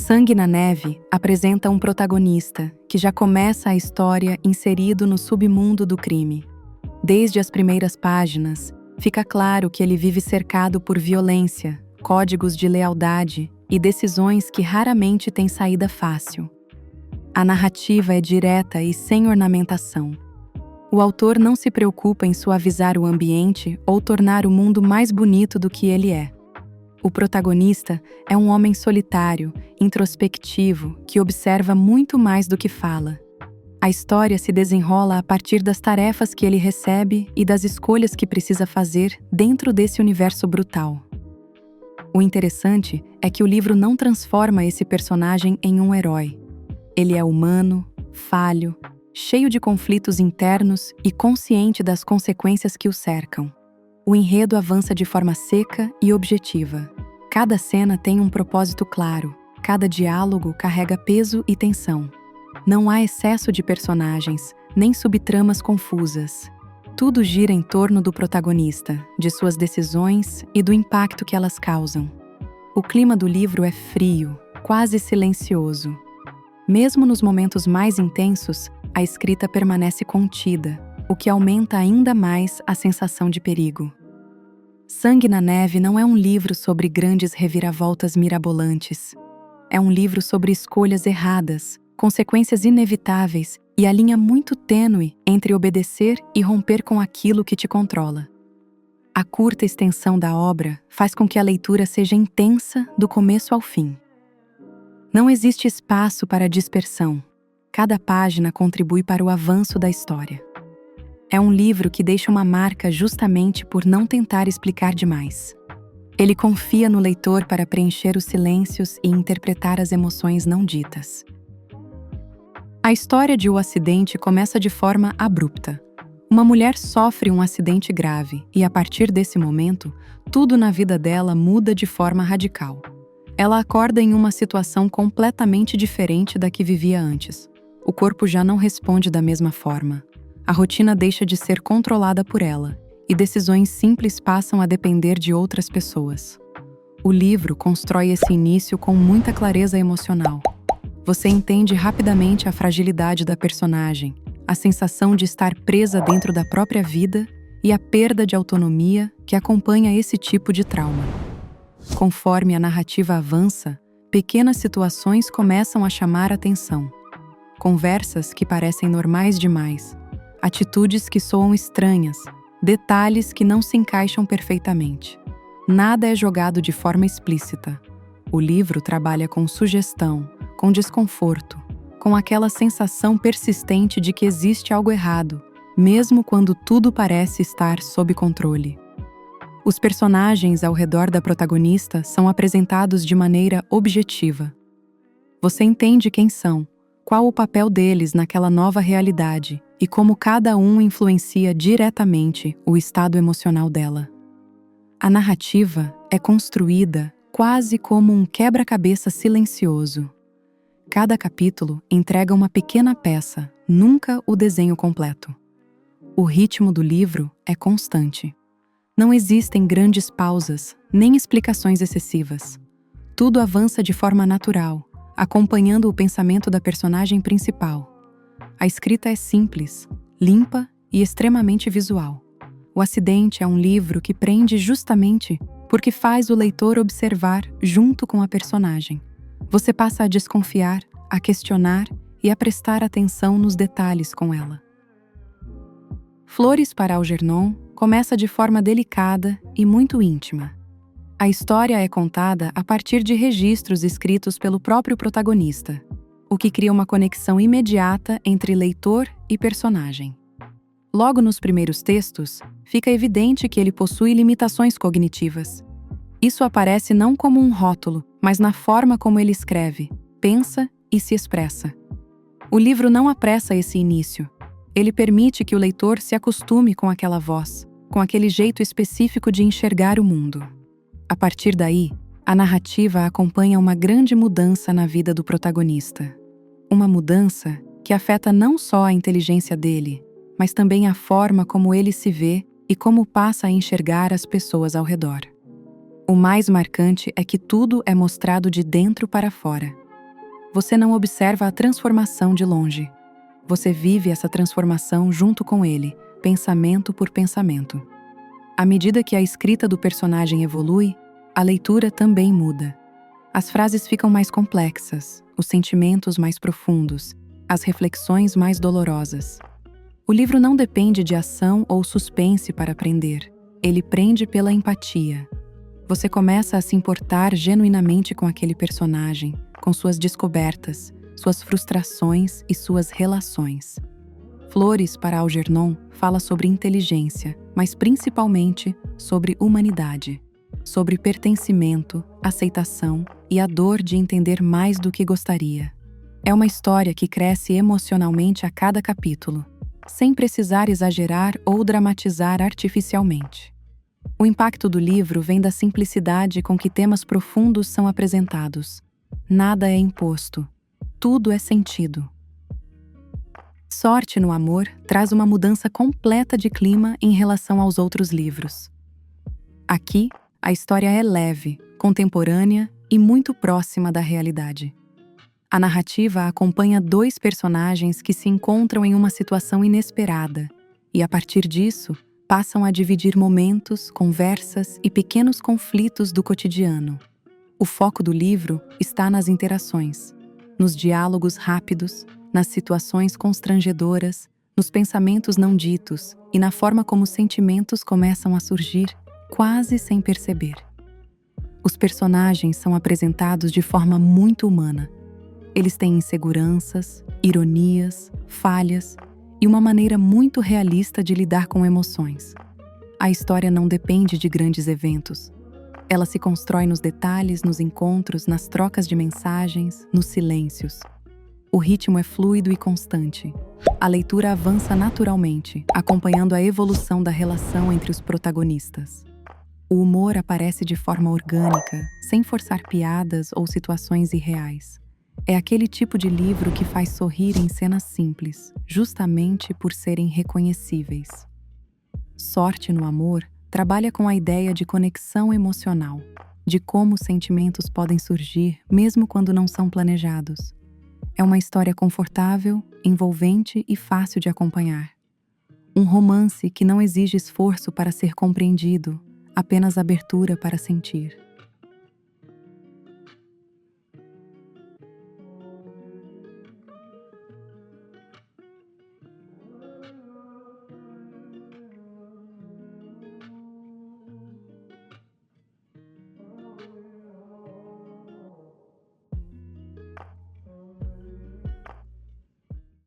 Sangue na Neve apresenta um protagonista que já começa a história inserido no submundo do crime. Desde as primeiras páginas, fica claro que ele vive cercado por violência, códigos de lealdade e decisões que raramente têm saída fácil. A narrativa é direta e sem ornamentação. O autor não se preocupa em suavizar o ambiente ou tornar o mundo mais bonito do que ele é. O protagonista é um homem solitário, introspectivo, que observa muito mais do que fala. A história se desenrola a partir das tarefas que ele recebe e das escolhas que precisa fazer dentro desse universo brutal. O interessante é que o livro não transforma esse personagem em um herói. Ele é humano, falho, cheio de conflitos internos e consciente das consequências que o cercam. O enredo avança de forma seca e objetiva. Cada cena tem um propósito claro, cada diálogo carrega peso e tensão. Não há excesso de personagens, nem subtramas confusas. Tudo gira em torno do protagonista, de suas decisões e do impacto que elas causam. O clima do livro é frio, quase silencioso. Mesmo nos momentos mais intensos, a escrita permanece contida, o que aumenta ainda mais a sensação de perigo. Sangue na Neve não é um livro sobre grandes reviravoltas mirabolantes. É um livro sobre escolhas erradas, consequências inevitáveis e a linha muito tênue entre obedecer e romper com aquilo que te controla. A curta extensão da obra faz com que a leitura seja intensa do começo ao fim. Não existe espaço para dispersão. Cada página contribui para o avanço da história. É um livro que deixa uma marca justamente por não tentar explicar demais. Ele confia no leitor para preencher os silêncios e interpretar as emoções não ditas. A história de O Acidente começa de forma abrupta. Uma mulher sofre um acidente grave e, a partir desse momento, tudo na vida dela muda de forma radical. Ela acorda em uma situação completamente diferente da que vivia antes. O corpo já não responde da mesma forma. A rotina deixa de ser controlada por ela, e decisões simples passam a depender de outras pessoas. O livro constrói esse início com muita clareza emocional. Você entende rapidamente a fragilidade da personagem, a sensação de estar presa dentro da própria vida e a perda de autonomia que acompanha esse tipo de trauma. Conforme a narrativa avança, pequenas situações começam a chamar a atenção. Conversas que parecem normais demais, atitudes que soam estranhas, detalhes que não se encaixam perfeitamente. Nada é jogado de forma explícita. O livro trabalha com sugestão, com desconforto, com aquela sensação persistente de que existe algo errado, mesmo quando tudo parece estar sob controle. Os personagens ao redor da protagonista são apresentados de maneira objetiva. Você entende quem são, qual o papel deles naquela nova realidade e como cada um influencia diretamente o estado emocional dela. A narrativa é construída quase como um quebra-cabeça silencioso. Cada capítulo entrega uma pequena peça, nunca o desenho completo. O ritmo do livro é constante. Não existem grandes pausas, nem explicações excessivas. Tudo avança de forma natural, acompanhando o pensamento da personagem principal. A escrita é simples, limpa e extremamente visual. O Acidente é um livro que prende justamente porque faz o leitor observar junto com a personagem. Você passa a desconfiar, a questionar e a prestar atenção nos detalhes com ela. Flores para Algernon começa de forma delicada e muito íntima. A história é contada a partir de registros escritos pelo próprio protagonista, o que cria uma conexão imediata entre leitor e personagem. Logo nos primeiros textos, fica evidente que ele possui limitações cognitivas. Isso aparece não como um rótulo, mas na forma como ele escreve, pensa e se expressa. O livro não apressa esse início. Ele permite que o leitor se acostume com aquela voz, com aquele jeito específico de enxergar o mundo. A partir daí, a narrativa acompanha uma grande mudança na vida do protagonista. Uma mudança que afeta não só a inteligência dele, mas também a forma como ele se vê e como passa a enxergar as pessoas ao redor. O mais marcante é que tudo é mostrado de dentro para fora. Você não observa a transformação de longe. Você vive essa transformação junto com ele, pensamento por pensamento. À medida que a escrita do personagem evolui, a leitura também muda. As frases ficam mais complexas, os sentimentos mais profundos, as reflexões mais dolorosas. O livro não depende de ação ou suspense para aprender. Ele prende pela empatia. Você começa a se importar genuinamente com aquele personagem, com suas descobertas, suas frustrações e suas relações. Flores, para Algernon, fala sobre inteligência, mas principalmente sobre humanidade, sobre pertencimento, aceitação e a dor de entender mais do que gostaria. É uma história que cresce emocionalmente a cada capítulo, sem precisar exagerar ou dramatizar artificialmente. O impacto do livro vem da simplicidade com que temas profundos são apresentados. Nada é imposto, tudo é sentido. Sorte no Amor traz uma mudança completa de clima em relação aos outros livros. Aqui, a história é leve, contemporânea e muito próxima da realidade. A narrativa acompanha dois personagens que se encontram em uma situação inesperada e, a partir disso, passam a dividir momentos, conversas e pequenos conflitos do cotidiano. O foco do livro está nas interações, nos diálogos rápidos, nas situações constrangedoras, nos pensamentos não ditos e na forma como os sentimentos começam a surgir, quase sem perceber. Os personagens são apresentados de forma muito humana. Eles têm inseguranças, ironias, falhas e uma maneira muito realista de lidar com emoções. A história não depende de grandes eventos. Ela se constrói nos detalhes, nos encontros, nas trocas de mensagens, nos silêncios. O ritmo é fluido e constante. A leitura avança naturalmente, acompanhando a evolução da relação entre os protagonistas. O humor aparece de forma orgânica, sem forçar piadas ou situações irreais. É aquele tipo de livro que faz sorrir em cenas simples, justamente por serem reconhecíveis. Sorte no Amor trabalha com a ideia de conexão emocional, de como os sentimentos podem surgir mesmo quando não são planejados. É uma história confortável, envolvente e fácil de acompanhar. Um romance que não exige esforço para ser compreendido, apenas abertura para sentir.